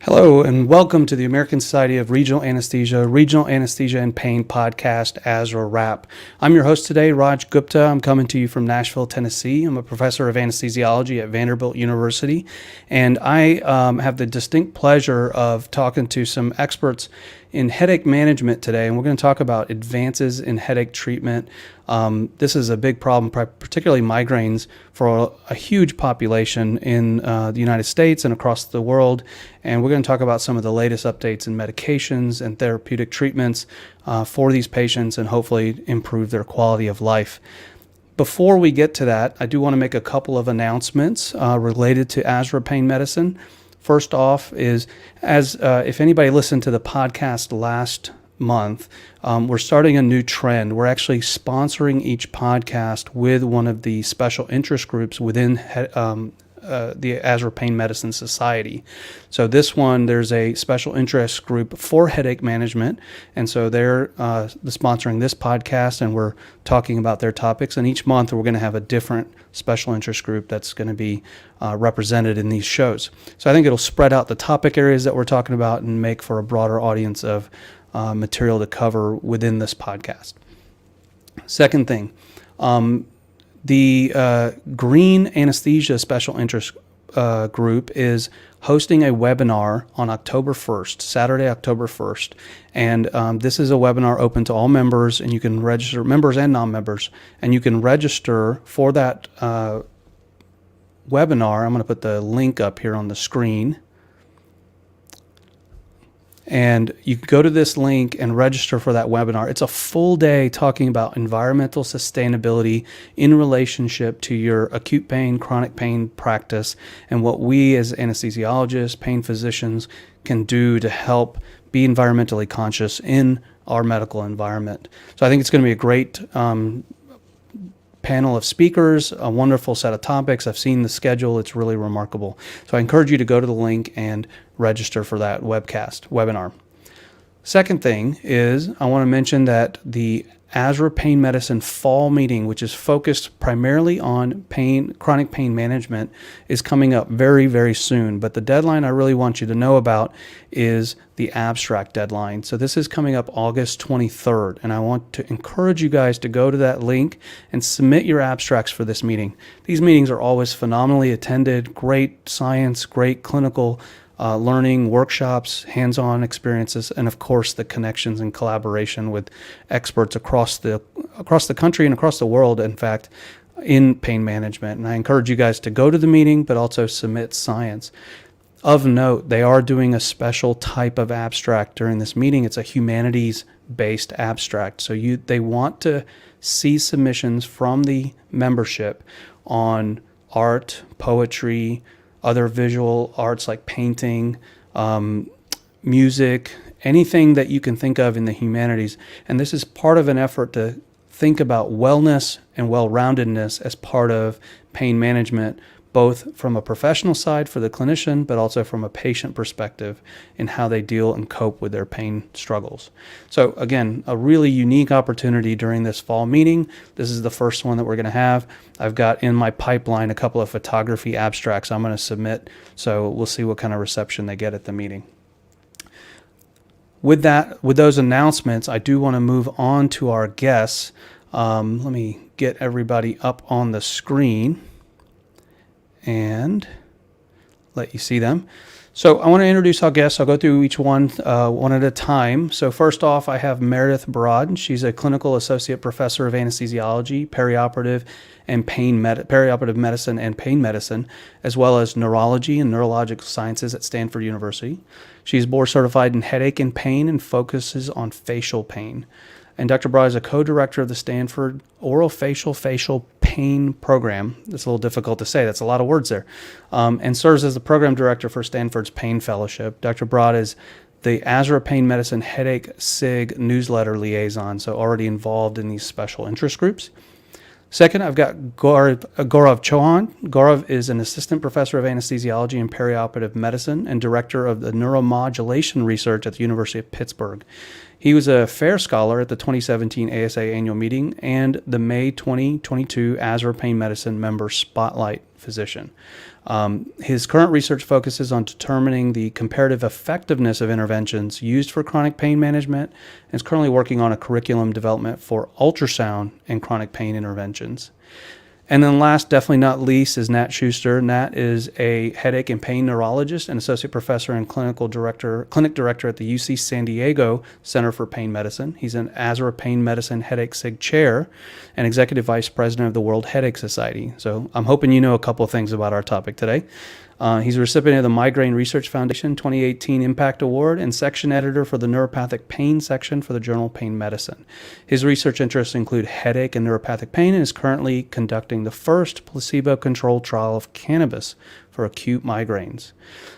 Hello, and welcome to the American Society of Regional Anesthesia and Pain podcast, ASRA Wrap. I'm your host today, Raj Gupta. I'm coming to you from Nashville, Tennessee. I'm a professor of anesthesiology at Vanderbilt University, and I have the distinct pleasure of talking to some experts in headache management today, and we're going to talk about advances in headache treatment. This is a big problem, particularly migraines, for a huge population in the United States and across the world. And we're going to talk about some of the latest updates in medications and therapeutic treatments for these patients and hopefully improve their quality of life. Before we get to that, I do want to make a couple of announcements related to ASRA pain medicine. First off is, if anybody listened to the podcast last month, we're starting a new trend. We're actually sponsoring each podcast with one of the special interest groups within the ASRA Pain Medicine Society. So this one, there's a special interest group for headache management, and so they're sponsoring this podcast, and we're talking about their topics. And each month, we're going to have a different special interest group that's going to be represented in these shows. So I think it'll spread out the topic areas that we're talking about and make for a broader audience of material to cover within this podcast. Second thing, the Green Anesthesia Special Interest Group is hosting a webinar on October 1st, Saturday, October 1st. And this is a webinar open to all members, and you can register, members and non-members, and you can register for that webinar. I'm going to put the link up here on the screen. And you can go to this link and register for that webinar. It's a full day talking about environmental sustainability in relationship to your acute pain, chronic pain practice, and what we as anesthesiologists, pain physicians can do to help be environmentally conscious in our medical environment. So I think it's going to be a great panel of speakers, a wonderful set of topics. I've seen the schedule. It's really remarkable. So I encourage you to go to the link and register for that webinar. Second thing is I want to mention that the ASRA Pain Medicine Fall Meeting, which is focused primarily on chronic pain management, is coming up very, very soon. But the deadline I really want you to know about is the abstract deadline. So this is coming up August 23rd, and I want to encourage you guys to go to that link and submit your abstracts for this meeting. These meetings are always phenomenally attended, great science, great clinical learning, workshops, hands-on experiences, and of course the connections and collaboration with experts across the country and across the world, in fact, in pain management. And I encourage you guys to go to the meeting, but also submit science. Of note, they are doing a special type of abstract during this meeting. It's a humanities-based abstract. So they want to see submissions from the membership on art, poetry, other visual arts like painting, music, anything that you can think of in the humanities. And this is part of an effort to think about wellness and well-roundedness as part of pain management, both from a professional side for the clinician, but also from a patient perspective in how they deal and cope with their pain struggles. So again, a really unique opportunity during this fall meeting. This is the first one that we're going to have. I've got in my pipeline a couple of photography abstracts I'm going to submit, so we'll see what kind of reception they get at the meeting. With those announcements, I do want to move on to our guests. Let me get everybody up on the screen and let you see them. So I want to introduce our guests. I'll go through each one one at a time. So first off, I have Meredith Broad. She's a clinical associate professor of anesthesiology, perioperative medicine and pain medicine, as well as neurology and neurological sciences at Stanford University. She's board certified in headache and pain and focuses on facial pain. And Dr. Broad is a co-director of the Stanford Orofacial Pain Program. That's a little difficult to say. That's a lot of words there. And serves as the program director for Stanford's Pain Fellowship. Dr. Broad is the ASRA Pain Medicine Headache SIG newsletter liaison, so already involved in these special interest groups. Second, I've got Gaurav Chauhan. Gaurav is an assistant professor of anesthesiology and perioperative medicine and director of the neuromodulation research at the University of Pittsburgh. He was a FAIR Scholar at the 2017 ASA annual meeting and the May 2022 ASRA Pain Medicine Member Spotlight physician. His current research focuses on determining the comparative effectiveness of interventions used for chronic pain management and is currently working on a curriculum development for ultrasound and chronic pain interventions. And then last, definitely not least, is Nat Schuster. Nat is a headache and pain neurologist and associate professor and clinic director at the UC San Diego Center for Pain Medicine. He's an ASRA Pain Medicine Headache SIG chair and executive vice president of the World Headache Society. So I'm hoping you know a couple of things about our topic today. He's a recipient of the Migraine Research Foundation 2018 Impact Award and section editor for the Neuropathic Pain section for the journal Pain Medicine. His research interests include headache and neuropathic pain and is currently conducting the first placebo-controlled trial of cannabis for acute migraines.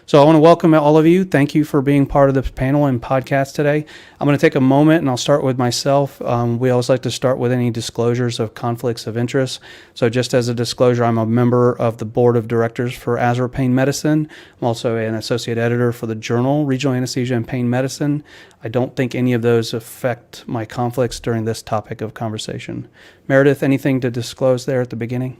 So I want to welcome all of you. Thank you for being part of the panel and podcast today. I'm going to take a moment and I'll start with myself. We always like to start with any disclosures of conflicts of interest. So just as a disclosure, I'm a member of the board of directors for ASRA Pain Medicine. I'm also an associate editor for the journal Regional Anesthesia and Pain Medicine. I don't think any of those affect my conflicts during this topic of conversation. Meredith, anything to disclose there at the beginning?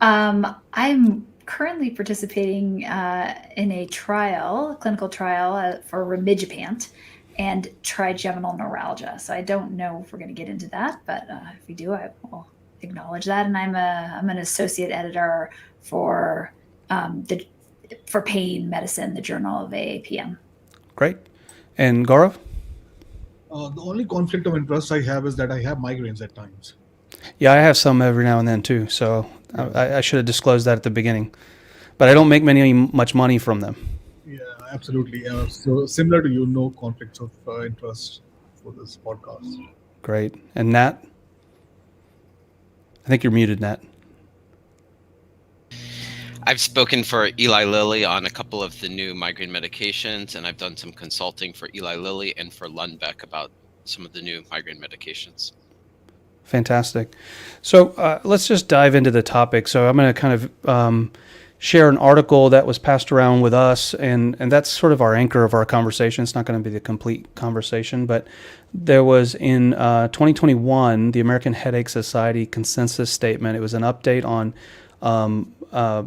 I'm currently participating in a clinical trial for Rimigepant and trigeminal neuralgia. So I don't know if we're going to get into that, but if we do, I will acknowledge that. And I'm an associate editor for Pain Medicine, the Journal of AAPM. Great. And Gaurav? The only conflict of interest I have is that I have migraines at times. Yeah, I have some every now and then too. So I should have disclosed that at the beginning. But I don't make much money from them. Yeah, absolutely. So similar to you, no conflicts of interest for this podcast. Great. And Nat? I think you're muted, Nat. I've spoken for Eli Lilly on a couple of the new migraine medications, and I've done some consulting for Eli Lilly and for Lundbeck about some of the new migraine medications. Fantastic. So let's just dive into the topic. So I'm going to kind of share an article that was passed around with us, and that's sort of our anchor of our conversation. It's not going to be the complete conversation, but there was in 2021, the American Headache Society consensus statement. It was an update on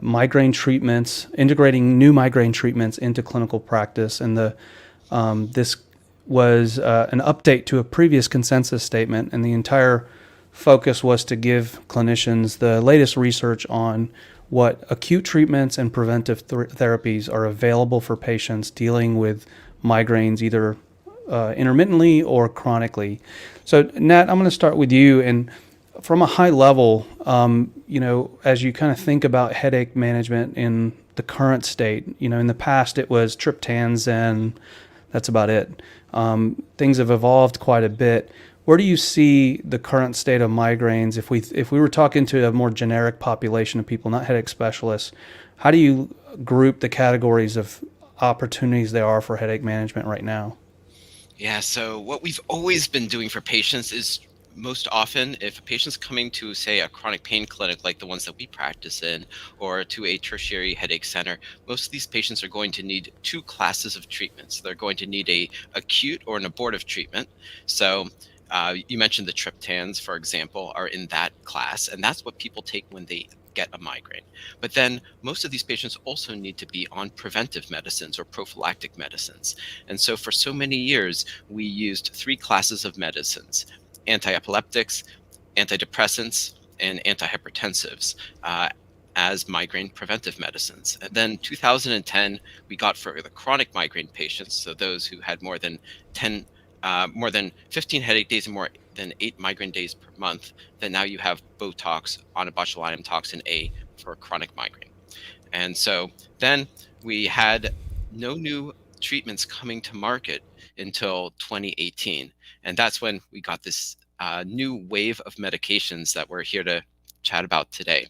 migraine treatments, integrating new migraine treatments into clinical practice. And this was an update to a previous consensus statement, and the entire focus was to give clinicians the latest research on what acute treatments and preventive therapies are available for patients dealing with migraines, either intermittently or chronically. So, Nat, I'm going to start with you. And from a high level, as you kind of think about headache management in the current state, in the past it was triptans and that's about it. Things have evolved quite a bit. Where do you see the current state of migraines? If we were talking to a more generic population of people, not headache specialists, how do you group the categories of opportunities there are for headache management right now? Yeah, so what we've always been doing for patients is most often, if a patient's coming to, say, a chronic pain clinic like the ones that we practice in, or to a tertiary headache center, most of these patients are going to need two classes of treatments. They're going to need a acute or an abortive treatment. So you mentioned the triptans, for example, are in that class, and that's what people take when they get a migraine. But then most of these patients also need to be on preventive medicines or prophylactic medicines. And so for so many years, we used three classes of medicines: anti-epileptics, antidepressants, and antihypertensives as migraine preventive medicines. And then 2010, we got for the chronic migraine patients, so those who had more than 15 headache days and more than 8 migraine days per month, then now you have Botox, onabotulinum toxin A for chronic migraine. And so then we had no new treatments coming to market until 2018. And that's when we got this new wave of medications that we're here to chat about today,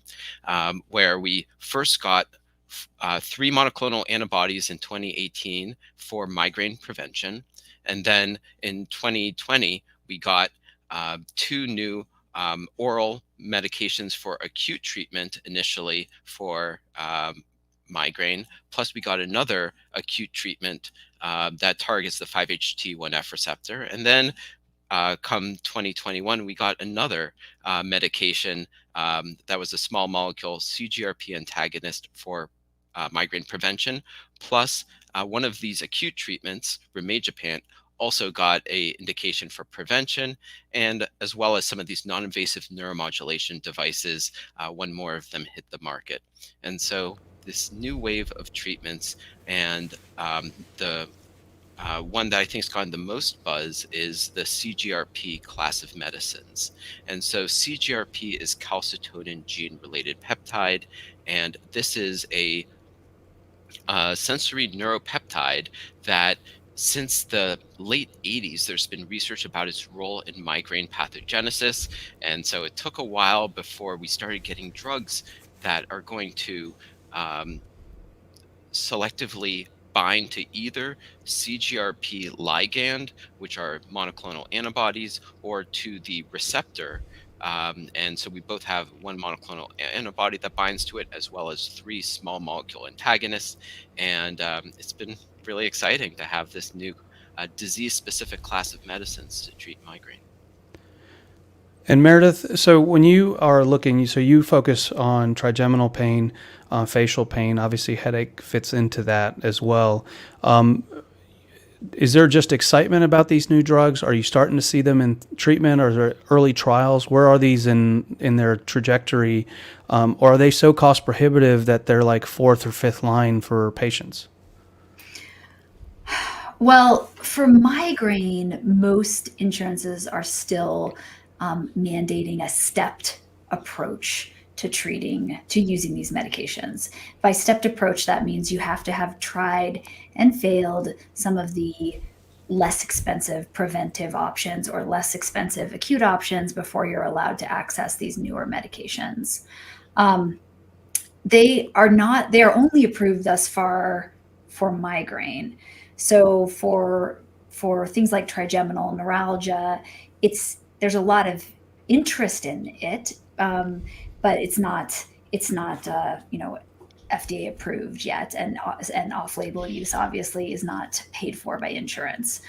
where we first got 3 monoclonal antibodies in 2018 for migraine prevention. And then in 2020, we got 2 new oral medications for acute treatment initially for migraine. Plus, we got another acute treatment that targets the 5-HT1F receptor. And then come 2021, we got another medication that was a small molecule CGRP antagonist for migraine prevention, plus one of these acute treatments, rimegepant, also got a indication for prevention, and as well as some of these non-invasive neuromodulation devices when more of them hit the market. And so this new wave of treatments, and the one that I think has gotten the most buzz is the CGRP class of medicines. And so CGRP is calcitonin gene-related peptide, and this is a sensory neuropeptide that since the late 80s, there's been research about its role in migraine pathogenesis. And so it took a while before we started getting drugs that are going to um, selectively bind to either CGRP ligand, which are monoclonal antibodies, or to the receptor. And so we both have one monoclonal antibody that binds to it, as well as 3 small molecule antagonists. And it's been really exciting to have this new disease-specific class of medicines to treat migraine. And Meredith, so when you are looking, so you focus on trigeminal pain, facial pain. Obviously, headache fits into that as well. Is there just excitement about these new drugs? Are you starting to see them in treatment, or are there early trials? Where are these in their trajectory? Or are they so cost prohibitive that they're like 4th or 5th line for patients? Well, for migraine, most insurances are still mandating a stepped approach to using these medications. By stepped approach, that means you have to have tried and failed some of the less expensive preventive options or less expensive acute options before you're allowed to access these newer medications. They are only approved thus far for migraine. So for things like trigeminal neuralgia, there's a lot of interest in it, but it's not FDA approved yet, and off-label use obviously is not paid for by insurance.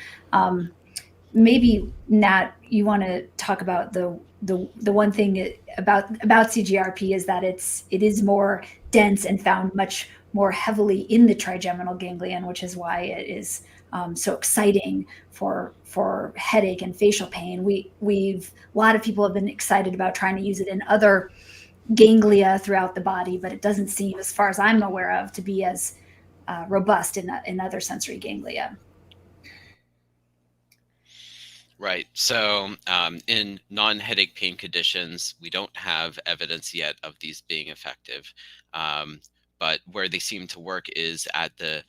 Maybe Nat, you want to talk about the one thing about CGRP is that it is more dense and found much more heavily in the trigeminal ganglion, which is why it is so exciting for headache and facial pain. A lot of people have been excited about trying to use it in other ganglia throughout the body, but it doesn't seem, as far as I'm aware of, to be as robust in other sensory ganglia. Right. So in non-headache pain conditions, we don't have evidence yet of these being effective. But where they seem to work is at the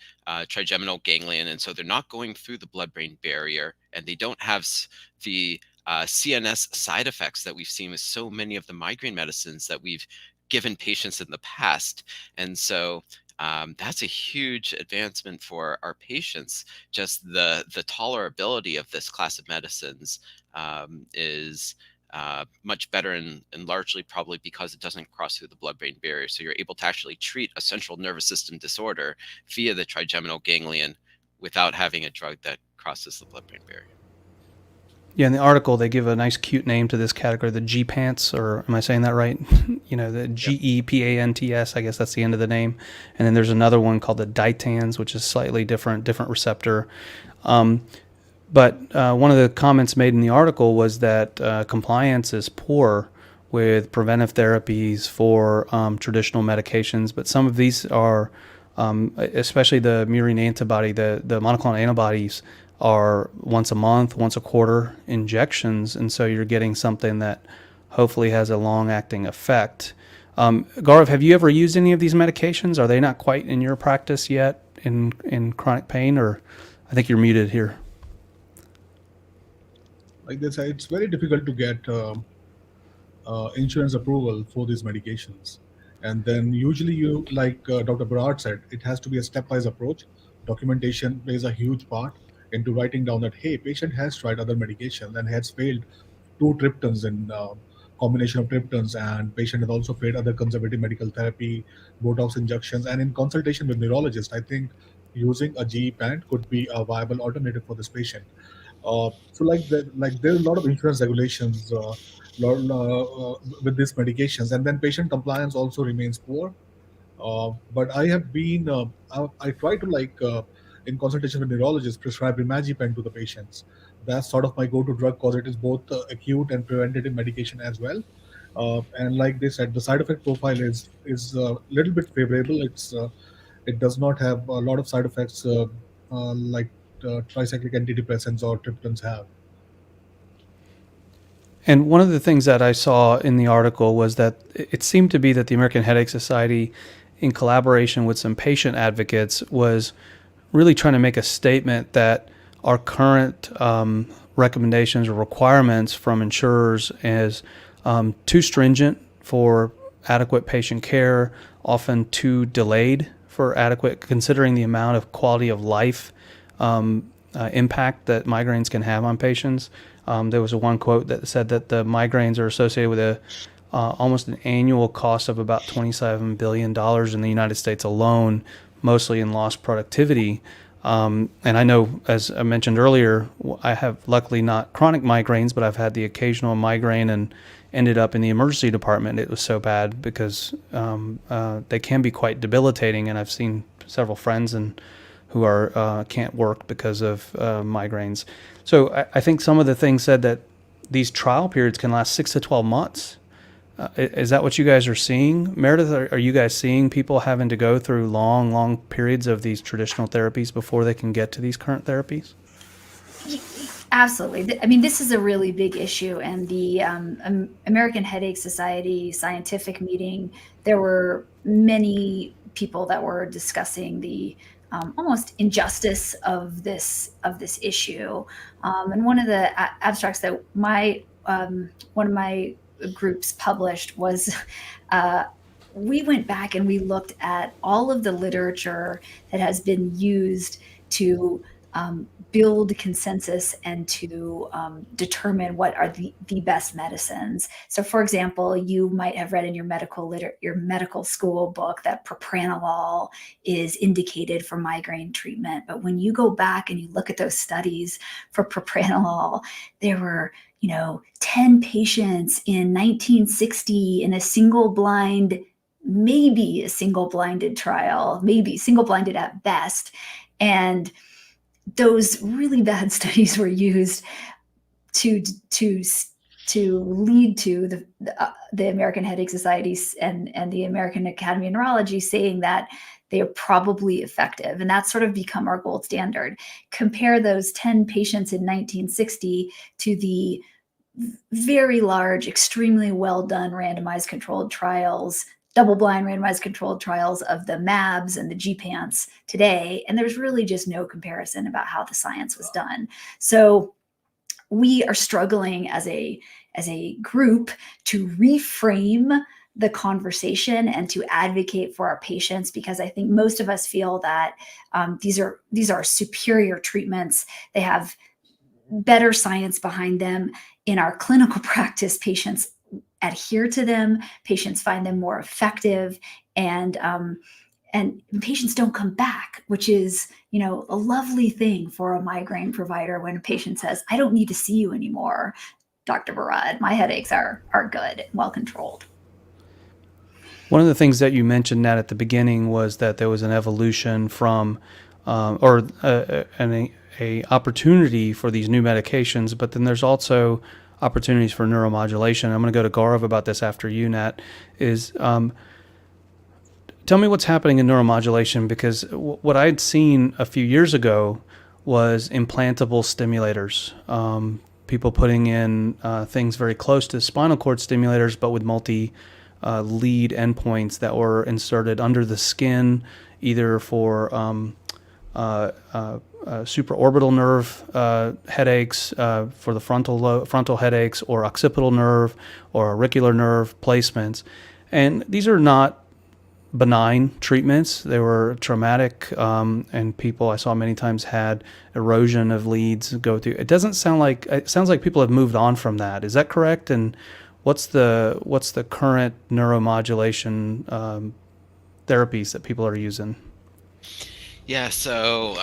trigeminal ganglion. And so they're not going through the blood-brain barrier, and they don't have the CNS side effects that we've seen with so many of the migraine medicines that we've given patients in the past. And so that's a huge advancement for our patients. Just the tolerability of this class of medicines is much better, and largely probably because it doesn't cross through the blood-brain barrier. So you're able to actually treat a central nervous system disorder via the trigeminal ganglion without having a drug that crosses the blood-brain barrier. Yeah, in the article they give a nice cute name to this category, the GPANTs, or am I saying that right? The GEPANTS, I guess that's the end of the name. And then there's another one called the DITANs, which is slightly different receptor. But one of the comments made in the article was that compliance is poor with preventive therapies for traditional medications, but some of these are, especially the murine antibody, the monoclonal antibodies, are once a month, once a quarter injections, and so you're getting something that hopefully has a long-acting effect. Gaurav, have you ever used any of these medications? Are they not quite in your practice yet in chronic pain? Or I think you're muted here. Like they say, it's very difficult to get insurance approval for these medications. And then usually you, like Dr. Barad said, it has to be a stepwise approach. Documentation plays a huge part into writing down that, hey, patient has tried other medication and has failed 2 triptans in combination of triptans, and patient has also failed other conservative medical therapy, Botox injections. And in consultation with neurologist, I think using a GE PANT could be a viable alternative for this patient. Like there's a lot of insurance regulations with these medications, and then patient compliance also remains poor. But I have been, I try to in consultation with neurologists, prescribe Rimagepant to the patients. That's sort of my go-to drug because it is both acute and preventative medication as well. And like they said, the side effect profile is a little bit favorable. It does not have a lot of side effects like tricyclic antidepressants or triptans have. And one of the things that I saw in the article was that it seemed to be that the American Headache Society, in collaboration with some patient advocates, was really trying to make a statement that our current recommendations or requirements from insurers is too stringent for adequate patient care, often too delayed for adequate, considering the amount of quality of life impact that migraines can have on patients. There was one quote that said that the migraines are associated with a almost an annual cost of about $27 billion in the United States alone, mostly in lost productivity. And I know, as I mentioned earlier, I have luckily not chronic migraines, but I've had the occasional migraine and ended up in the emergency department. It was so bad because they can be quite debilitating, and I've seen several friends who are can't work because of migraines. So I think some of the things said that these trial periods can last 6 to 12 months. Is that what you guys are seeing? Meredith, are you guys seeing people having to go through long periods of these traditional therapies before they can get to these current therapies? Absolutely. I mean, this is a really big issue. And the American Headache Society scientific meeting, there were many people that were discussing the almost injustice of this issue. And one of the abstracts that one of my groups published was we went back and we looked at all of the literature that has been used to build consensus and to determine what are the best medicines. So, for example, you might have read in your medical school book that propranolol is indicated for migraine treatment. But when you go back and you look at those studies for propranolol, there were 10 patients in 1960 in a maybe a single blinded trial, maybe single blinded at best. And those really bad studies were used to lead to the American Headache Society and the American Academy of Neurology saying that they are probably effective. And that's sort of become our gold standard. Compare those 10 patients in 1960 to the very large, extremely well done randomized controlled trials, double-blind randomized controlled trials of the MABs and the GPANTs today, and there's really just no comparison about how the science was done. So we are struggling as a group to reframe the conversation and to advocate for our patients, because I think most of us feel that these are superior treatments. They have better science behind them. In our clinical practice, patients adhere to them, patients find them more effective, and patients don't come back, which is, a lovely thing for a migraine provider when a patient says, I don't need to see you anymore, Dr. Barad. My headaches are good and well controlled. One of the things that you mentioned, Nat, at the beginning was that there was an evolution from, a opportunity for these new medications, but then there's also opportunities for neuromodulation. I'm going to go to Gaurav about this after you, Nat. Tell me what's happening in neuromodulation, because what I'd seen a few years ago was implantable stimulators. People putting in things very close to spinal cord stimulators, but with multi-lead endpoints that were inserted under the skin, either for supraorbital nerve headaches, for the frontal headaches, or occipital nerve or auricular nerve placements. And these are not benign treatments. They were traumatic, and people I saw many times had erosion of leads go through. It sounds like people have moved on from that. Is that correct? And what's the current neuromodulation therapies that people are using? Yeah, so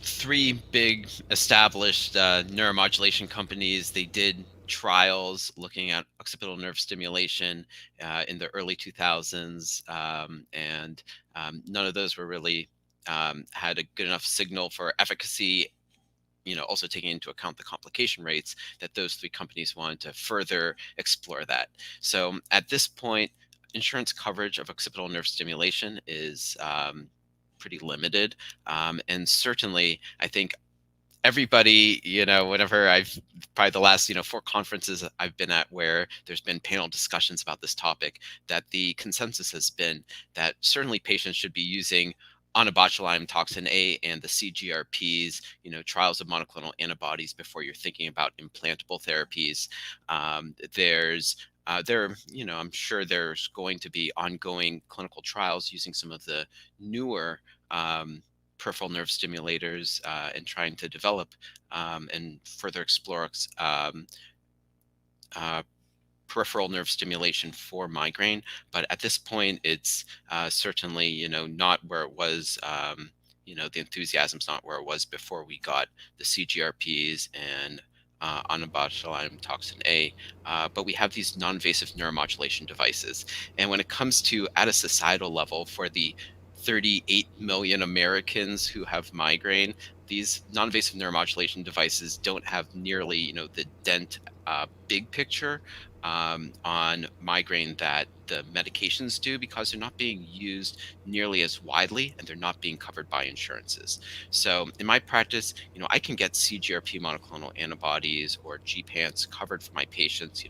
three big established neuromodulation companies. They did trials looking at occipital nerve stimulation in the early 2000s, and none of those were really had a good enough signal for efficacy. Also taking into account the complication rates, that those three companies wanted to further explore that. So at this point, insurance coverage of occipital nerve stimulation is pretty limited. And certainly, I think everybody, whenever probably the last, four conferences I've been at where there's been panel discussions about this topic, that the consensus has been that certainly patients should be using onabotulinum toxin A and the CGRPs, trials of monoclonal antibodies before you're thinking about implantable therapies. I'm sure there's going to be ongoing clinical trials using some of the newer peripheral nerve stimulators and trying to develop and further explore uh, peripheral nerve stimulation for migraine. But at this point, it's certainly, not where it was. The enthusiasm's not where it was before we got the CGRPs and onabotulinum toxin A. But we have these non-invasive neuromodulation devices. And when it comes to at a societal level for the 38 million Americans who have migraine, these non-invasive neuromodulation devices don't have nearly, the dent big picture on migraine that the medications do, because they're not being used nearly as widely and they're not being covered by insurances. So in my practice, I can get CGRP monoclonal antibodies or GPANTs covered for my patients.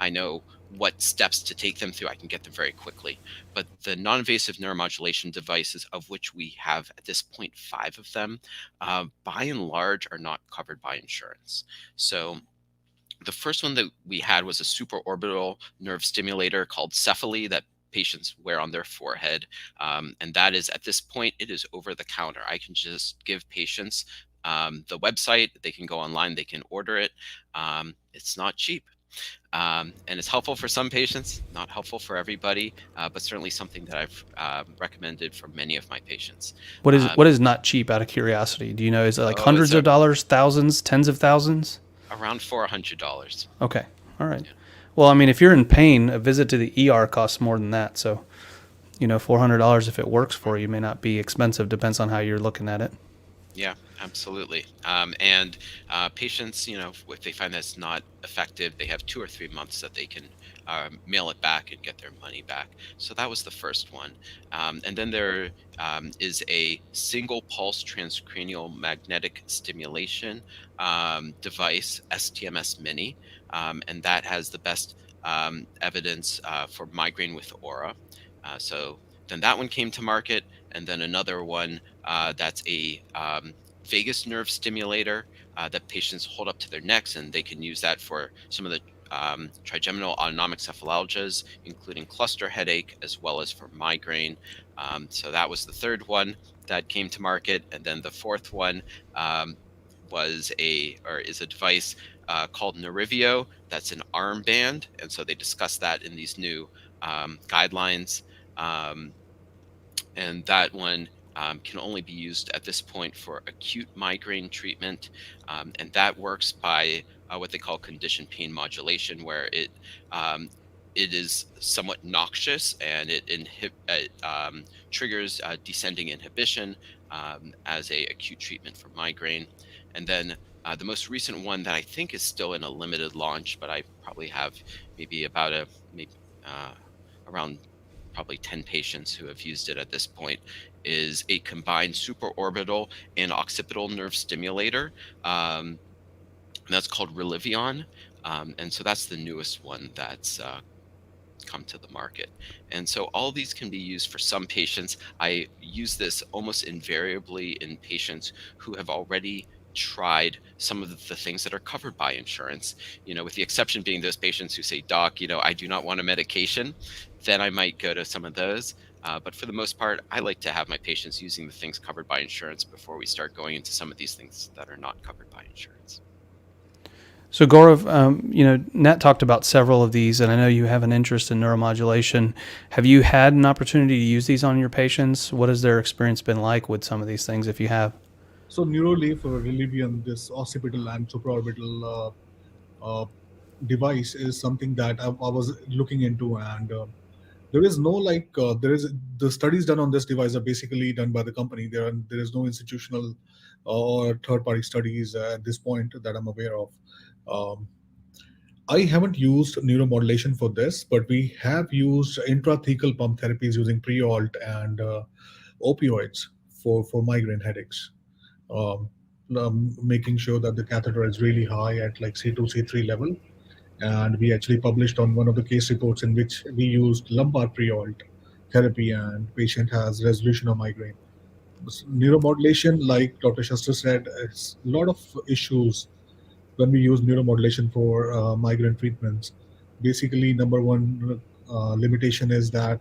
I know what steps to take them through. I can get them very quickly. But the non-invasive neuromodulation devices, of which we have at this point 5 of them, by and large are not covered by insurance. So the first one that we had was a supraorbital nerve stimulator called Cephaly that patients wear on their forehead. And that is, at this point, it is over the counter. I can just give patients the website. They can go online, they can order it. It's not cheap. And it's helpful for some patients, not helpful for everybody, but certainly something that I've recommended for many of my patients. What is not cheap, out of curiosity? Do you know, is it like hundreds of dollars, thousands, tens of thousands? Around $400. Okay. All right. Yeah. Well, I mean, if you're in pain, a visit to the ER costs more than that. So, $400, if it works for you, may not be expensive. Depends on how you're looking at it. Yeah, absolutely. And patients, if they find that's not effective, they have 2 or 3 months that they can mail it back and get their money back. So that was the first one. And then there is a single pulse transcranial magnetic stimulation device, STMS Mini, and that has the best evidence for migraine with aura. So then that one came to market, and then another one that's a vagus nerve stimulator that patients hold up to their necks, and they can use that for some of the trigeminal autonomic cephalalgias, including cluster headache, as well as for migraine. So that was the third one that came to market, and then the fourth one is a device called Nerivio. That's an armband, and so they discussed that in these new guidelines. And that one can only be used at this point for acute migraine treatment. And that works by what they call conditioned pain modulation, where it is somewhat noxious and it triggers descending inhibition as a acute treatment for migraine. And then the most recent one that I think is still in a limited launch, but I probably have maybe around probably 10 patients who have used it at this point, is a combined supraorbital and occipital nerve stimulator. And that's called Relivion. And so that's the newest one that's come to the market. And so all these can be used for some patients. I use this almost invariably in patients who have already tried some of the things that are covered by insurance, with the exception being those patients who say, doc, I do not want a medication, then I might go to some of those. But for the most part, I like to have my patients using the things covered by insurance before we start going into some of these things that are not covered by insurance. So Gaurav, Nat talked about several of these, and I know you have an interest in neuromodulation. Have you had an opportunity to use these on your patients? What has their experience been like with some of these things, if you have? So Neuralink for Relivion, this occipital and supraorbital device is something that I was looking into, and there is no there is the studies done on this device are basically done by the company. There is no institutional or third party studies at this point that I'm aware of. Um, I haven't used neuromodulation for this, but we have used intrathecal pump therapies using pre-alt and opioids for migraine headaches. Um, Making sure that the catheter is really high at like C2, C3 level. And we actually published on one of the case reports in which we used lumbar pre-alt therapy and patient has resolution of migraine. Neuromodulation, like Dr. Schuster said, it's a lot of issues when we use neuromodulation for migraine treatments. Basically, number one limitation is that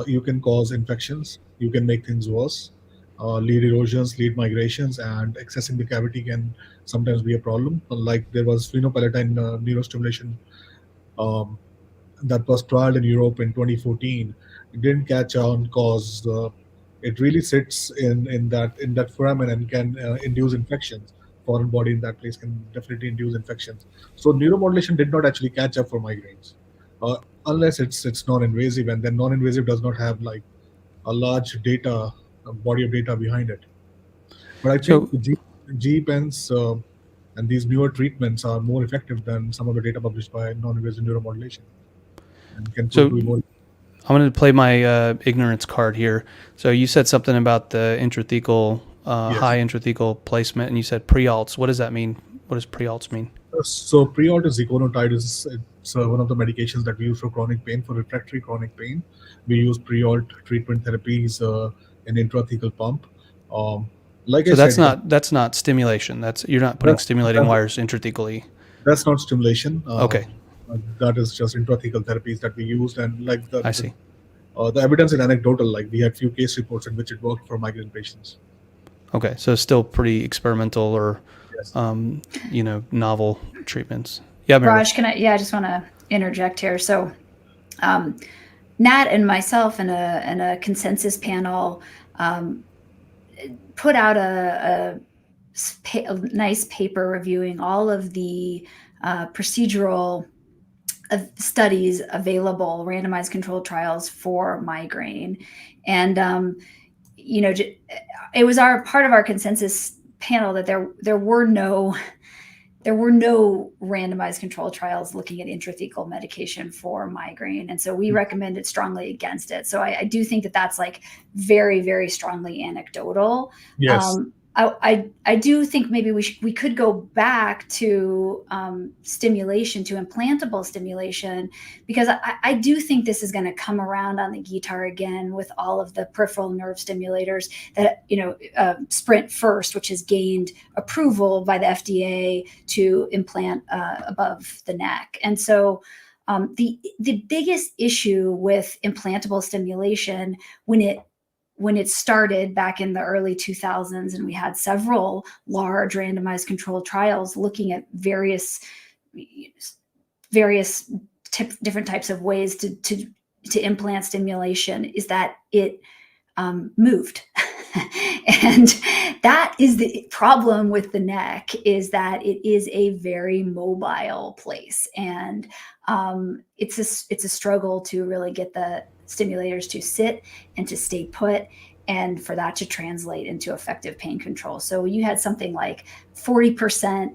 you can cause infections, you can make things worse. Lead erosions, lead migrations, and accessing the cavity can sometimes be a problem. Like there was phenopalatine neurostimulation um, that was trialed in Europe in 2014. It didn't catch on because it really sits in that foramen and can induce infections. Foreign body in that place can definitely induce infections. So neuromodulation did not actually catch up for migraines, uh, unless it's non-invasive, and then non-invasive does not have like a large data a body of data behind it. But I think So, G pens and these newer treatments are more effective than some of the data published by non-invasive neuromodulation and can prove so to be more. I'm going to play my ignorance card here. So you said something about the intrathecal, Yes. high intrathecal placement, and you said pre-alts. What does that mean? What does pre-alts mean? So pre-alt is ziconotide. It's one of the medications that we use for chronic pain, for refractory chronic pain. We use pre-alt treatment therapies in intrathecal pump. Um, like I So said, that's not stimulation. That's you're not putting that, stimulating that, wires intrathecally. that's not stimulation. Okay, That is just intrathecal therapies that we used, and like I see. the evidence is anecdotal. Like we had few case reports in which it worked for migraine patients. Okay, so still pretty experimental or, Yes. novel treatments. Yeah, Meredith. Raj, I just want to interject here. So, Nat and myself and a consensus panel put out a nice paper reviewing all of the procedural studies available, randomized controlled trials for migraine, and it was part of our consensus panel that there were no randomized control trials looking at intrathecal medication for migraine. And so we recommended strongly against it. So I do think that that's like very, very strongly anecdotal. Yes. I do think maybe we could go back to stimulation, to implantable stimulation, because I do think this is going to come around on the guitar again with all of the peripheral nerve stimulators that, Sprint First, which has gained approval by the FDA to implant above the neck. And so the biggest issue with implantable stimulation when it started back in the early 2000s, and we had several large randomized controlled trials looking at various different types of ways to implant stimulation, is that it moved. And that is the problem with the neck, is that it is a very mobile place, and it's a struggle to really get the stimulators to sit and to stay put, and for that to translate into effective pain control. So you had something like 40%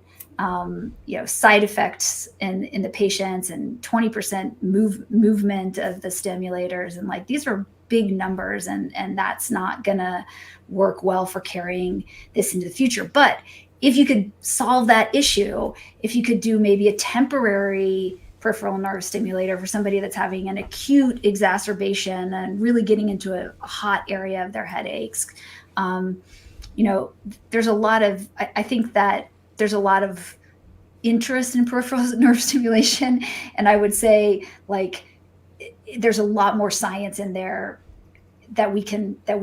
side effects in the patients, and 20% movement of the stimulators, and like these are big numbers, and that's not gonna work well for carrying this into the future. But if you could solve that issue, if you could do maybe a temporary peripheral nerve stimulator for somebody that's having an acute exacerbation and really getting into a hot area of their headaches, there's a lot of, I think that there's a lot of interest in peripheral nerve stimulation, and I would say like there's a lot more science in there that we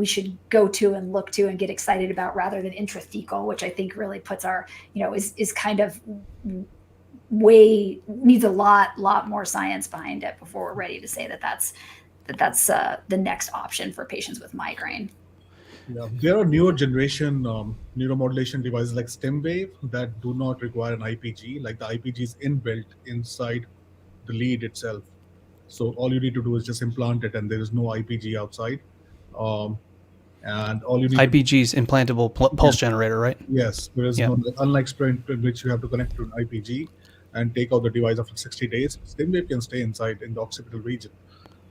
should go to and look to and get excited about, rather than intrathecal, which I think really puts our, is kind of needs a lot more science behind it before we're ready to say that's the next option for patients with migraine. Yeah, there are newer generation neuromodulation devices like StemWave that do not require an IPG. Like the IPG is inbuilt inside the lead itself. So all you need to do is just implant it, and there is no IPG outside. Um, and all you need to do, IPG's implantable pulse yes, generator, right? yes, there is Yeah. no, unlike Sprint, in which you have to connect to an IPG and take out the device after 60 days. StemWave can stay inside in the occipital region,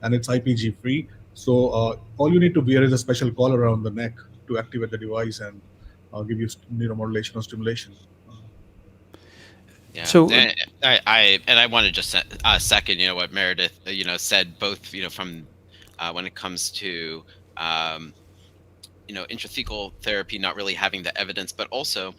and it's IPG free. So all you need to wear is a special collar around the neck to activate the device and give you neuromodulation or stimulation. Yeah, So and I want to just second, what Meredith, said, both, from when it comes to um, intrathecal therapy not really having the evidence, but also,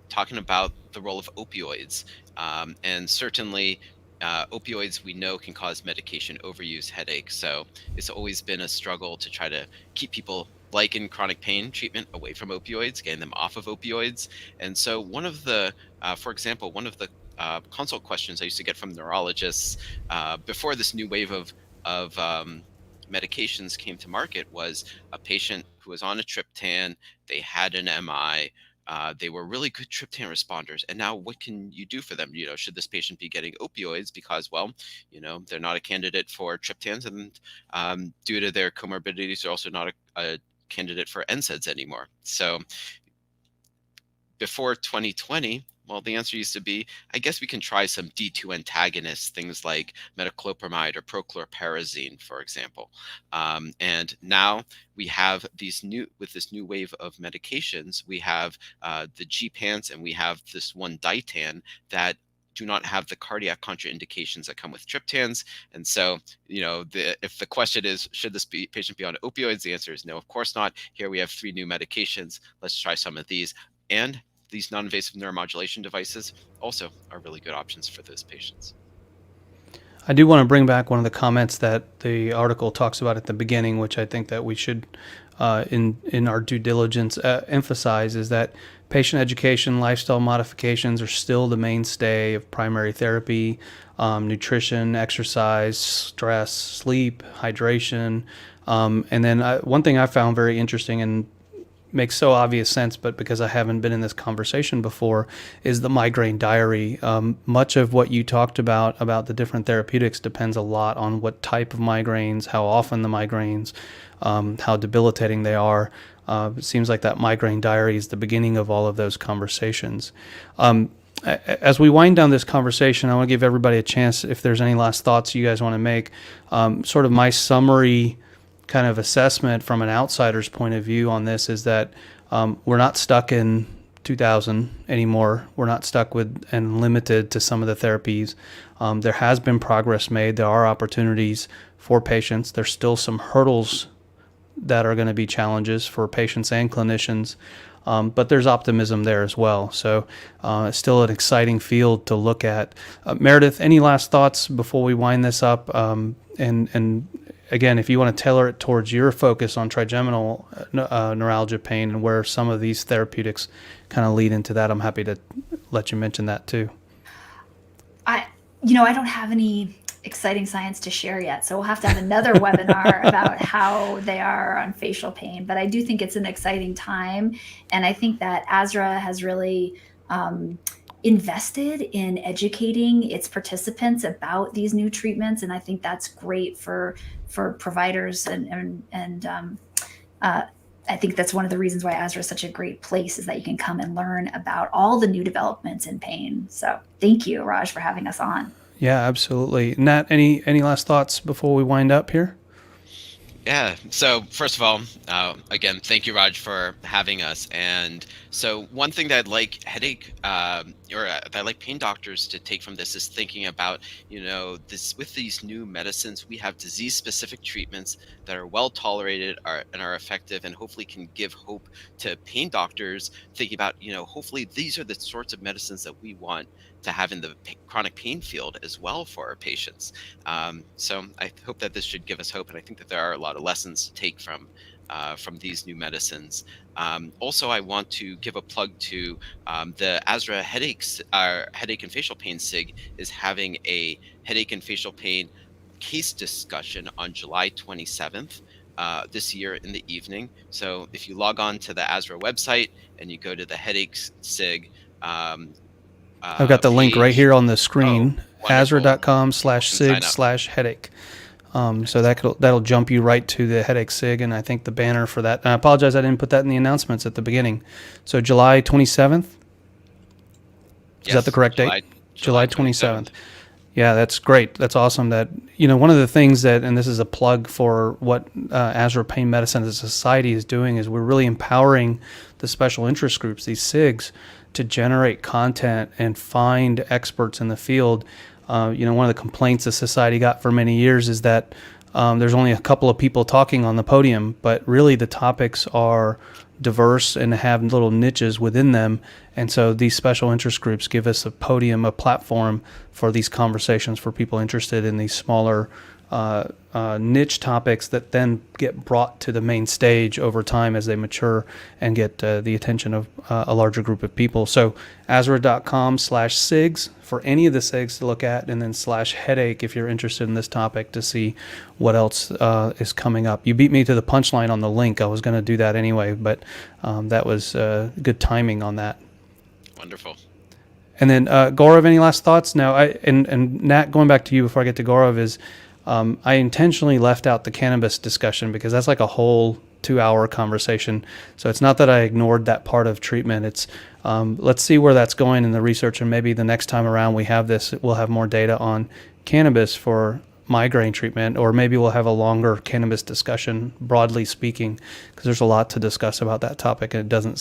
talking about the role of opioids. And certainly, opioids we know can cause medication overuse headaches. So it's always been a struggle to try to keep people, like in chronic pain treatment, away from opioids, getting them off of opioids. And so for example, one of the consult questions I used to get from neurologists before this new wave of medications came to market was a patient who was on a triptan, they had an MI, they were really good triptan responders, and now what can you do for them? Should this patient be getting opioids because, well, they're not a candidate for triptans, and due to their comorbidities, they're also not a candidate for NSAIDs anymore. So before 2020, well, the answer used to be, I guess we can try some D2 antagonists, things like metoclopramide or prochlorperazine, for example. And now we have with this new wave of medications, we have the GPANs and we have this one Ditan that do not have the cardiac contraindications that come with triptans. And so, if the question is, should this patient be on opioids? The answer is no, of course not. Here we have 3 new medications. Let's try some of these. And these non-invasive neuromodulation devices also are really good options for those patients. I do want to bring back one of the comments that the article talks about at the beginning, which I think that we should, in our due diligence, emphasize, is that patient education, lifestyle modifications are still the mainstay of primary therapy. Nutrition, exercise, stress, sleep, hydration, and then one thing I found very interesting and makes so obvious sense, but because I haven't been in this conversation before, is the migraine diary. Much of what you talked about the different therapeutics depends a lot on what type of migraines, how often the migraines, how debilitating they are. It seems like that migraine diary is the beginning of all of those conversations. As we wind down this conversation, I want to give everybody a chance, if there's any last thoughts you guys want to make. Sort of my summary kind of assessment from an outsider's point of view on this is that we're not stuck in 2000 anymore. We're not stuck with and limited to some of the therapies. There has been progress made. There are opportunities for patients. There's still some hurdles that are going to be challenges for patients and clinicians, but there's optimism there as well. So it's still an exciting field to look at. Meredith, any last thoughts before we wind this up? And again, if you want to tailor it towards your focus on trigeminal neuralgia pain and where some of these therapeutics kind of lead into that, I'm happy to let you mention that too. I don't have any exciting science to share yet, so we'll have to have another webinar about how they are on facial pain. But I do think it's an exciting time, and I think that ASRA has really invested in educating its participants about these new treatments, and I think that's great for providers and I think that's one of the reasons why ASRA is such a great place, is that you can come and learn about all the new developments in pain. So thank you, Raj, for having us on. Yeah, absolutely. Nat, any last thoughts before we wind up here? Yeah. So first of all, again, thank you, Raj, for having us. And so one thing that I'd like that I'd like pain doctors to take from this is thinking about, this with these new medicines, we have disease-specific treatments that are well tolerated and are effective, and hopefully can give hope to pain doctors thinking about, hopefully these are the sorts of medicines that we want to have in the chronic pain field as well for our patients. So I hope that this should give us hope, and I think that there are a lot of lessons to take from these new medicines. Also, I want to give a plug to the ASRA headache and facial pain SIG is having a headache and facial pain case discussion on July 27th. this year in the evening. So if you log on to the ASRA website and you go to the headaches SIG I've got the link right page, here on the oh, screen, wonderful. People can sign up. azra.com/sig/headache. So that'll jump you right to the headache SIG, and I think the banner for that. And I apologize, I didn't put that in the announcements at the beginning. So July 27th, is that the correct date? July 27th. Yeah, that's great. That's awesome. That, one of the things that, and this is a plug for what ASRA Pain Medicine as a society is doing, is we're really empowering the special interest groups, these SIGs, to generate content and find experts in the field. One of the complaints the society got for many years is that there's only a couple of people talking on the podium, but really the topics are diverse and have little niches within them. And so these special interest groups give us a podium, a platform for these conversations for people interested in these smaller niche topics that then get brought to the main stage over time as they mature and get the attention of a larger group of people. So azra.com/SIGs for any of the SIGs to look at, and then /headache if you're interested in this topic to see what else is coming up. You beat me to the punchline on the link. I was going to do that anyway, but that was good timing on that. Wonderful. And then Gaurav, any last thoughts? Now, and Nat, going back to you before I get to Gaurav, is I intentionally left out the cannabis discussion because that's like a whole 2-hour conversation. So it's not that I ignored that part of treatment. It's let's see where that's going in the research, and maybe the next time around we have this, we'll have more data on cannabis for migraine treatment, or maybe we'll have a longer cannabis discussion, broadly speaking, because there's a lot to discuss about that topic, and it doesn't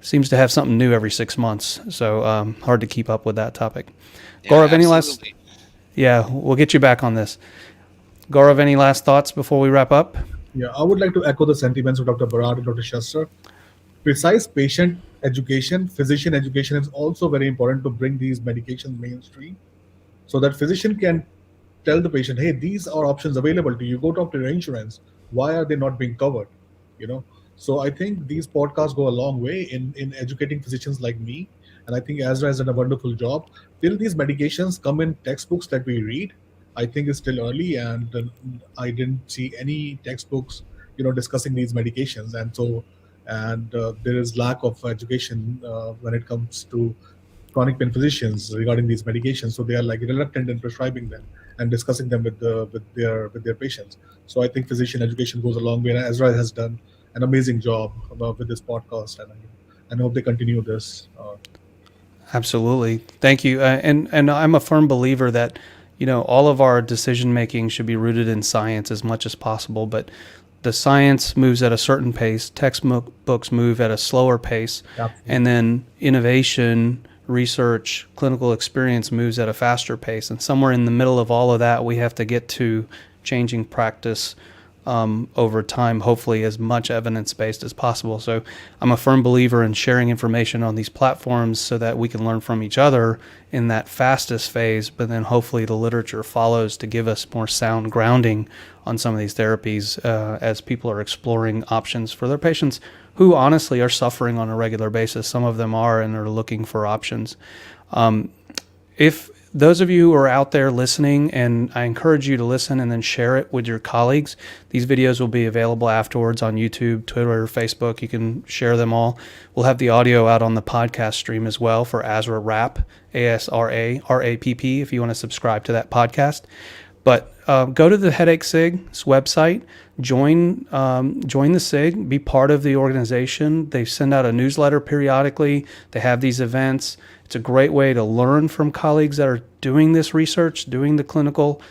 seems to have something new every 6 months. So hard to keep up with that topic. Yeah, Gaurav, any last? absolutely. Yeah, we'll get you back on this. Gaurav, any last thoughts before we wrap up? Yeah, I would like to echo the sentiments of Dr. Barat and Dr. Schuster. Precise patient education, physician education is also very important to bring these medications mainstream, so that physician can tell the patient, hey, these are options available to you. Go talk to your insurance. Why are they not being covered? So I think these podcasts go a long way in educating physicians like me. And I think ASRA has done a wonderful job. Till these medications come in textbooks that we read, I think it's still early, and I didn't see any textbooks, discussing these medications. And there is lack of education when it comes to chronic pain physicians regarding these medications. So they are like reluctant in prescribing them and discussing them with their patients. So I think physician education goes a long way, and ASRA has done an amazing job with this podcast, and I hope they continue this. Absolutely. Thank you. And I'm a firm believer that, all of our decision making should be rooted in science as much as possible, but the science moves at a certain pace, textbooks move at a slower pace, Absolutely. and then innovation, research, clinical experience moves at a faster pace. And somewhere in the middle of all of that, we have to get to changing practice over time, hopefully as much evidence-based as possible. So I'm a firm believer in sharing information on these platforms so that we can learn from each other in that fastest phase, but then hopefully the literature follows to give us more sound grounding on some of these therapies as people are exploring options for their patients who honestly are suffering on a regular basis. Some of them are and are looking for options. If those of you who are out there listening, and I encourage you to listen and then share it with your colleagues. These videos will be available afterwards on YouTube, Twitter, Facebook. You can share them all. We'll have the audio out on the podcast stream as well for ASRA RAP, ASRA-RAPP, if you want to subscribe to that podcast. But go to the Headache SIG's website, join the SIG, be part of the organization. They send out a newsletter periodically. They have these events. It's a great way to learn from colleagues that are doing this research, doing the clinical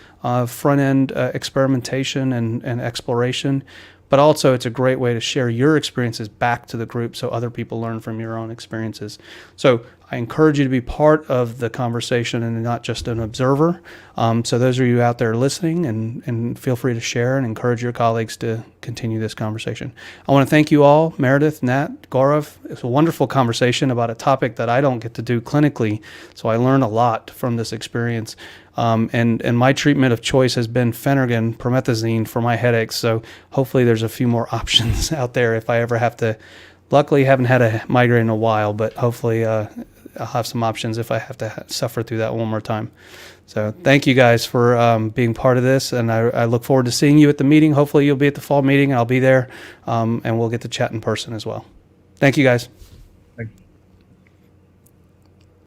front-end experimentation and exploration. But also it's a great way to share your experiences back to the group so other people learn from your own experiences. So I encourage you to be part of the conversation and not just an observer. So those of you out there listening, and feel free to share and encourage your colleagues to continue this conversation. I want to thank you all, Meredith, Nat, Gaurav. It's a wonderful conversation about a topic that I don't get to do clinically, so I learn a lot from this experience. And my treatment of choice has been Phenergan, promethazine for my headaches. So hopefully there's a few more options out there if I ever have to. Luckily, haven't had a migraine in a while, but hopefully I'll have some options if I have to suffer through that one more time. So thank you guys for being part of this, and I look forward to seeing you at the meeting. Hopefully you'll be at the fall meeting, and I'll be there, and we'll get to chat in person as well. Thank you guys.